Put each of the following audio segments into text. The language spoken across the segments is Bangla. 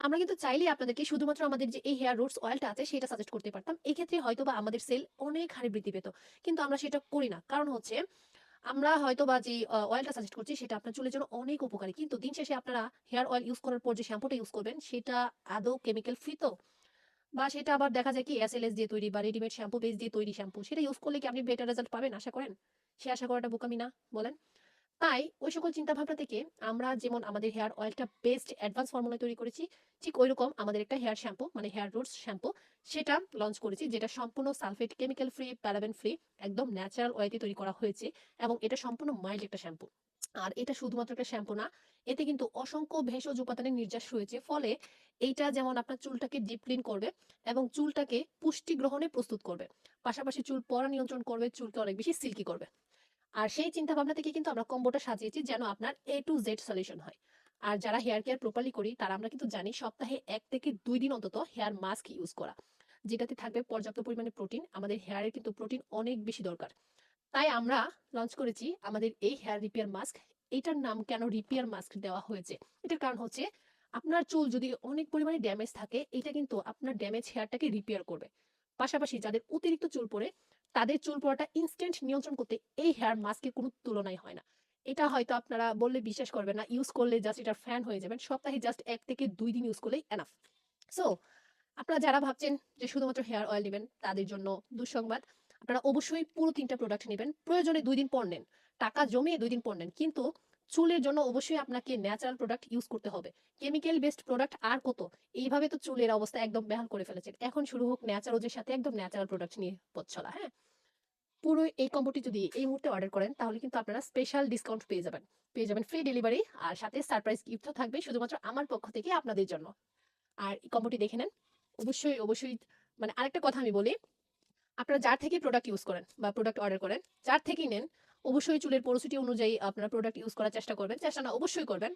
আমরা কিন্তু চাইলেই আপনাদেরকে শুধুমাত্র আমাদের যে এই হেয়ার রুটস অয়েলটা আছে সেটা সাজেস্ট করতে পারতাম। এক্ষেত্রে হয়তোবা আমাদের সেল অনেক হারে বৃদ্ধি পেত। কিন্তু আমরা সেটা করি না। কারণ হচ্ছে আমরা হয়তোবা যে অয়েলটা সাজেস্ট করছি সেটা আপনার চুলের জন্য অনেক উপকারী। কিন্তু দিন শেষে আপনারা হেয়ার অয়েল ইউজ করার পর যে শ্যাম্পুটা ইউজ করবেন সেটা আদৌ কেমিক্যাল ফ্রি তো? বা সেটা আবার দেখা যায় কি এসএলএস দিয়ে তৈরি বা রেডিমেড শ্যাম্পু বেস দিয়ে তৈরি শ্যাম্পু। সেটা ইউজ করলে কি আপনি বেটার রেজাল্ট পাবেন আশা করেন? সে আশা করাটা বোকামি না? বলেন? তাই ওই সকল চিন্তাভাবনা থেকে আমরা যেমন আমাদের হেয়ার অয়েলটা বেস্ট অ্যাডভান্স ফর্মুলায় তৈরি করেছি, ঠিক ঐরকম আমাদের একটা হেয়ার শ্যাম্পু মানে হেয়ার রুটস শ্যাম্পু সেটা লঞ্চ করেছি, যেটা সম্পূর্ণ sulphate chemical free, paraben free, একদম ন্যাচারাল ওয়েতে তৈরি করা হয়েছে এবং এটা সম্পূর্ণ মাইল্ড একটা শ্যাম্পু। আর এটা শুধুমাত্র একটা শ্যাম্পু না, এতে কিন্তু অসংখ্য ভেষজ উপাদানের নির্যাস রয়েছে। ফলে এইটা যেমন আপনার চুলটাকে ডিপ ক্লিন করবে এবং চুলটাকে পুষ্টি গ্রহণে প্রস্তুত করবে। পাশাপাশি চুল পড়া নিয়ন্ত্রণ করবে, চুলকে অনেক বেশি সিল্কি করবে। আর সেই চিন্তা ভাবনা থেকে কিন্তু আমরা কম্বোটা সাজিয়েছি যেন আপনার এ টু জেড সলিউশন হয়। আর যারা হেয়ার কেয়ার প্রপারলি করি তারা আমরা কিন্তু জানি সপ্তাহে 1 থেকে 2 দিন অন্তত হেয়ার মাস্ক ইউজ করা। যেটাতে থাকবে পর্যাপ্ত পরিমাণে প্রোটিন। আমাদের হেয়ারের কিন্তু প্রোটিন অনেক বেশি দরকার। তাই আমরা লঞ্চ করেছি আমাদের এই হেয়ার রিপেয়ার মাস্ক। এটার নাম কেন রিপেয়ার মাস্ক দেওয়া হয়েছে? এটার কারণ হচ্ছে আপনার চুল যদি অনেক পরিমাণে ড্যামেজ থাকে, এটা কিন্তু আপনার ড্যামেজ হেয়ারটাকে রিপেয়ার করবে। পাশাপাশি যাদের অতিরিক্ত চুল পড়ে, তাদের চুল পড়াটা ইনস্ট্যান্ট নিয়ন্ত্রণ করতে এই হেয়ার মাস্কের কোনো তুলনাই হয় না। এটা হয়তো আপনারা বললে বিশ্বাস করবেন না। ইউজ করলে জাস্ট এটার ফ্যান হয়ে যাবেন। সপ্তাহে জাস্ট 1 থেকে 2 দিন ইউজ করলেই এনাফ। সো আপনারা যারা ভাবছেন যে শুধুমাত্র হেয়ার অয়েল নিবেন, তাদের জন্য দুঃসংবাদ। আপনারা অবশ্যই পুরো ৩ টা প্রোডাক্ট নিবেন। প্রয়োজনে ২ দিন পর নেন। টাকা জমিয়ে ২ দিন পর নেন। কিন্তু চুলের জন্য অবশ্যই আপনাকে ন্যাচারাল প্রোডাক্ট ইউজ করতে হবে। কেমিক্যাল বেসড প্রোডাক্ট আর কত? এইভাবে তো চুলের অবস্থা একদম বেহাল করে ফেলেছেন। এখন শুরু হোক ন্যাচারোজের সাথে একদম ন্যাচারাল প্রোডাক্ট নিয়ে পথ চলা, হ্যাঁ? পুরো এই কম্বোটি যদি এই মুহূর্তে অর্ডার করেন তাহলে কিন্তু আপনারা স্পেশাল ডিসকাউন্ট পেয়ে যাবেন। পেয়ে যাবেন ফ্রি ডেলিভারি আর সাথে সারপ্রাইজ গিফটও থাকবে শুধুমাত্র আমার পক্ষ থেকে আপনাদের জন্য। আর এই কম্বোটি দেখে নেন। অবশ্যই মানে আরেকটা কথা আমি বলি, আপনারা যার থেকে প্রোডাক্ট ইউজ করেন বা প্রোডাক্ট অর্ডার করেন, যার থেকেই নেন, অবশ্যই চুলের পোরোসিটি অনুযায়ী আপনারা প্রোডাক্ট ইউজ করার চেষ্টা করবেন। চেষ্টা না অবশ্যই করবেন।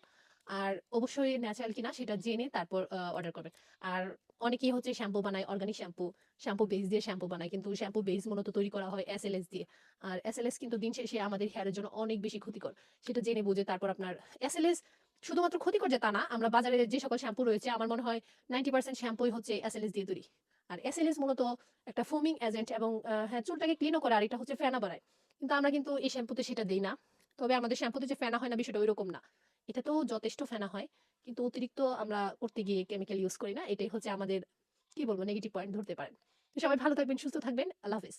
আর অবশ্যই ন্যাচারাল কিনা সেটা জেনে তারপর অর্ডার করবেন। আর অনেকেই হচ্ছে শ্যাম্পু বানায় অর্গানিক শ্যাম্পু, শ্যাম্পু বেস দিয়ে শ্যাম্পু বানায়। কিন্তু শ্যাম্পু বেস মূলত তৈরি করা হয় এসএলএস দিয়ে। আর এসএলএস কিন্তু দিন শেষে আমাদের হেয়ারের জন্য অনেক বেশি ক্ষতিকর। সেটা জেনে বুঝে তারপর আপনার এসএলএস শুধুমাত্র ক্ষতিকর যে তা না, আমরা বাজারে যে সকল শ্যাম্পু রয়েছে আমার মনে হয় 90% শ্যাম্পুই হচ্ছে এসএলএস দিয়ে তৈরি। আর এসএলএস মূলত একটা ফোমিং এজেন্ট এবং হ্যাঁ, চুলটাকে ক্লিনও করে আর এটা হচ্ছে ফেনা বাড়ায়। কিন্তু আমরা কিন্তু এই শ্যাম্পুতে সেটা দেই না। তবে আমাদের শ্যাম্পুতে যে ফেনা হয় না বিষয়টা ওইরকম না। এটাতেও যথেষ্ট ফেনা হয়। কিন্তু অতিরিক্ত আমরা করতে গিয়ে কেমিক্যাল ইউজ করি না। এটাই হচ্ছে আমাদের কি বলবো নেগেটিভ পয়েন্ট ধরতে পারেন। তো সবাই ভালো থাকবেন, সুস্থ থাকবেন। আল্লাহ হাফেজ।